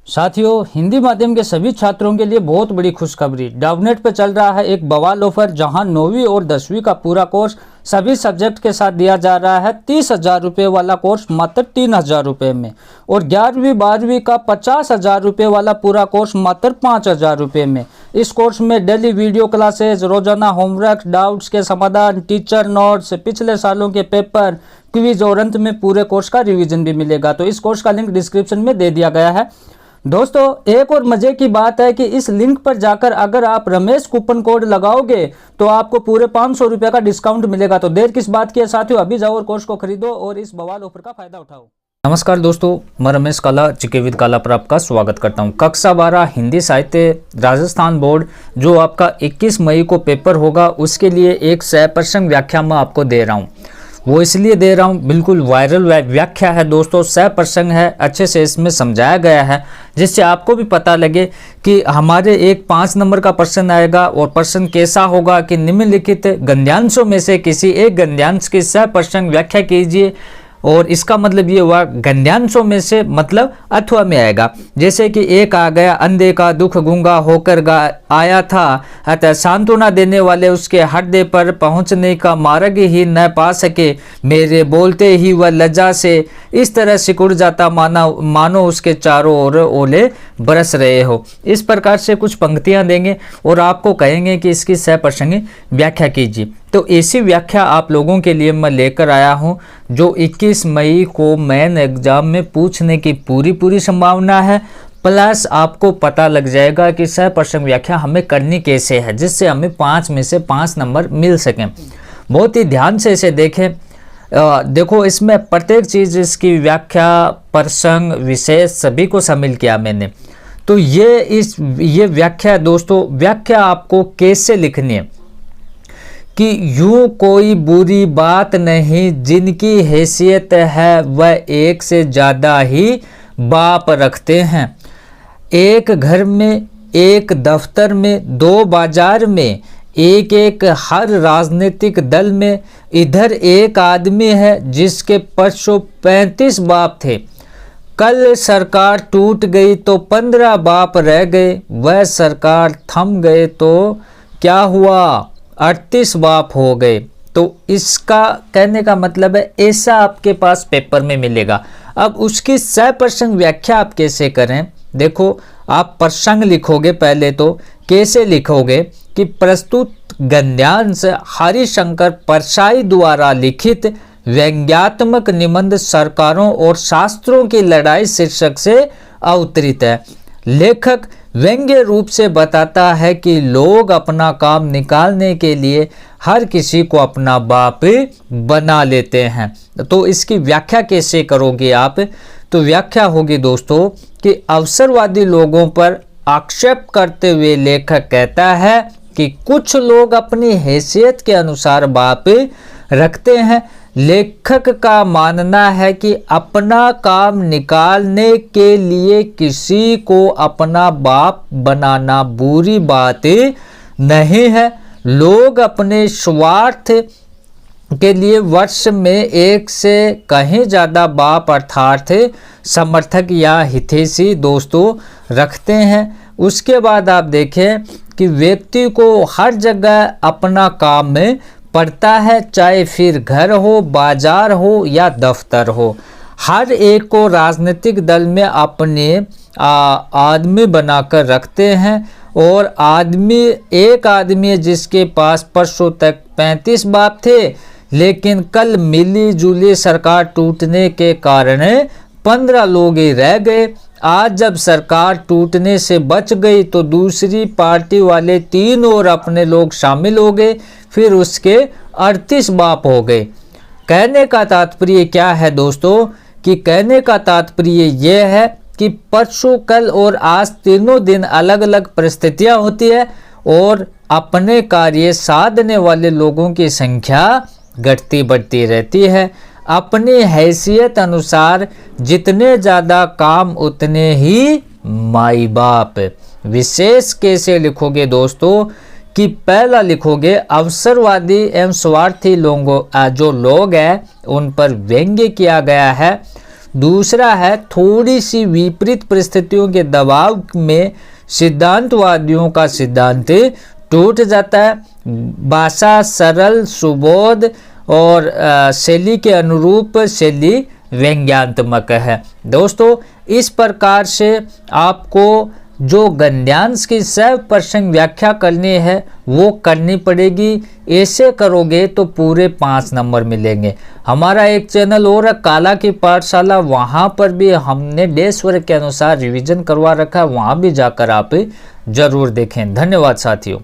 साथियों, हिंदी माध्यम के सभी छात्रों के लिए बहुत बड़ी खुशखबरी। डाउटनेट पर चल रहा है एक बवाल ऑफर, जहां 9वीं और 10वीं का पूरा कोर्स सभी सब्जेक्ट के साथ दिया जा रहा है। 30,000 रुपये वाला कोर्स मात्र 3,000 रुपये में, और 11वीं 12वीं का 50,000 रुपये वाला पूरा कोर्स मात्र 5,000 रुपये में। इस कोर्स में डेली वीडियो क्लासेज, रोजाना होमवर्क, डाउट्स के समाधान, टीचर नोट्स, पिछले सालों के पेपर, क्विज और अंत में पूरे कोर्स का रिवीजन भी मिलेगा। तो इस कोर्स का लिंक डिस्क्रिप्शन में दे दिया गया है। दोस्तों, एक और मजे की बात है कि इस लिंक पर जाकर अगर आप रमेश कूपन कोड लगाओगे तो आपको पूरे 500 रुपये का डिस्काउंट मिलेगा। तो देर किस बात की है साथियों, अभी जाओ और कोर्स को खरीदो और इस बवाल ऑफर का फायदा उठाओ। नमस्कार दोस्तों, मैं रमेश काला जीके विद काला पर आपका स्वागत करता हूं। कक्षा 12 हिंदी साहित्य राजस्थान बोर्ड, जो आपका 21 मई को पेपर होगा, उसके लिए एक सह व्याख्या मैं आपको दे रहा हूं। वो इसलिए दे रहा हूँ, बिल्कुल वायरल व्याख्या है दोस्तों, सह प्रसंग है, अच्छे से इसमें समझाया गया है, जिससे आपको भी पता लगे कि हमारे एक 5 नंबर का प्रश्न आएगा और प्रश्न कैसा होगा कि निम्नलिखित गद्यांशों में से किसी एक गद्यांश की सह प्रसंग व्याख्या कीजिए। और इसका मतलब ये हुआ गद्यांशों में से मतलब अथवा में आएगा। जैसे कि एक आ गया, अंधे का दुख गूंगा होकर आया था, अतः सांत्वना देने वाले उसके हृदय पर पहुंचने का मार्ग ही न पा सके, मेरे बोलते ही वह लज्जा से इस तरह सिकुड़ जाता मानो उसके चारों ओर ओले बरस रहे हो। इस प्रकार से कुछ पंक्तियां देंगे और आपको कहेंगे कि इसकी सहप्रसंगी व्याख्या कीजिए। तो ऐसी व्याख्या आप लोगों के लिए मैं लेकर आया हूं, जो 21 मई को मेन एग्जाम में पूछने की पूरी संभावना है। प्लस आपको पता लग जाएगा कि सहप्रसंग व्याख्या हमें करनी कैसे है, जिससे हमें 5 में से 5 नंबर मिल सकें। बहुत ही ध्यान से इसे देखें। देखो, इसमें प्रत्येक चीज़, इसकी व्याख्या, प्रसंग, विशेष सभी को शामिल किया मैंने। तो ये व्याख्या दोस्तों, व्याख्या आपको कैसे लिखनी है कि यूं कोई बुरी बात नहीं, जिनकी हैसियत है वह एक से ज़्यादा ही बाप रखते हैं। एक घर में, एक दफ्तर में, 2 बाजार में, एक हर राजनीतिक दल में, इधर एक आदमी है जिसके 535 बाप थे। कल सरकार टूट गई तो 15 बाप रह गए, वह सरकार थम गए तो क्या हुआ, 38 बाप हो गए। तो इसका कहने का मतलब है ऐसा आपके पास पेपर में मिलेगा। अब उसकी सहप्रसंग व्याख्या आप कैसे करें? देखो, आप प्रसंग लिखोगे, पहले तो कैसे लिखोगे कि प्रस्तुत गद्यांश हरिशंकर परसाई द्वारा लिखित व्यंग्यात्मक निबंध सरकारों और शास्त्रों की लड़ाई शीर्षक से अवतरित है। लेखक व्यंग्य रूप से बताता है कि लोग अपना काम निकालने के लिए हर किसी को अपना बाप बना लेते हैं। तो इसकी व्याख्या कैसे करोगे आप? तो व्याख्या होगी दोस्तों कि अवसरवादी लोगों पर आक्षेप करते हुए लेखक कहता है कि कुछ लोग अपनी हैसियत के अनुसार बाप रखते हैं। लेखक का मानना है कि अपना काम निकालने के लिए किसी को अपना बाप बनाना बुरी बात नहीं है। लोग अपने स्वार्थ के लिए वर्ष में एक से कहीं ज़्यादा बाप अर्थात समर्थक या हितैषी दोस्तों रखते हैं। उसके बाद आप देखें कि व्यक्ति को हर जगह अपना काम में पड़ता है, चाहे फिर घर हो, बाजार हो या दफ्तर हो। हर एक को राजनीतिक दल में अपने आदमी बनाकर रखते हैं, और एक आदमी है जिसके पास परसों तक 35 बाप थे, लेकिन कल मिली जुली सरकार टूटने के कारण 15 लोग ही रह गए। आज जब सरकार टूटने से बच गई तो दूसरी पार्टी वाले 3 और अपने लोग शामिल हो गए, फिर उसके 38 बाप हो गए। कहने का तात्पर्य क्या है दोस्तों? कि कहने का तात्पर्य यह है कि परसों, कल और आज तीनों दिन अलग अलग परिस्थितियां होती है, और अपने कार्य साधने वाले लोगों की संख्या घटती बढ़ती रहती है। अपनी हैसियत अनुसार जितने ज़्यादा काम उतने ही माई बाप। विशेष कैसे लिखोगे दोस्तों? कि पहला लिखोगे अवसरवादी एवं स्वार्थी लोगों जो लोग हैं उन पर व्यंग्य किया गया है। दूसरा है थोड़ी सी विपरीत परिस्थितियों के दबाव में सिद्धांतवादियों का सिद्धांत टूट जाता है। भाषा सरल सुबोध और शैली के अनुरूप शैली व्यंग्यात्मक है। दोस्तों इस प्रकार से आपको जो गद्यांश की 100% व्याख्या करनी है वो करनी पड़ेगी। ऐसे करोगे तो पूरे 5 नंबर मिलेंगे। हमारा एक चैनल और है काला की पाठशाला, वहाँ पर भी हमने डेश वर्ग के अनुसार रिवीजन करवा रखा है, वहाँ भी जाकर आप जरूर देखें। धन्यवाद साथियों।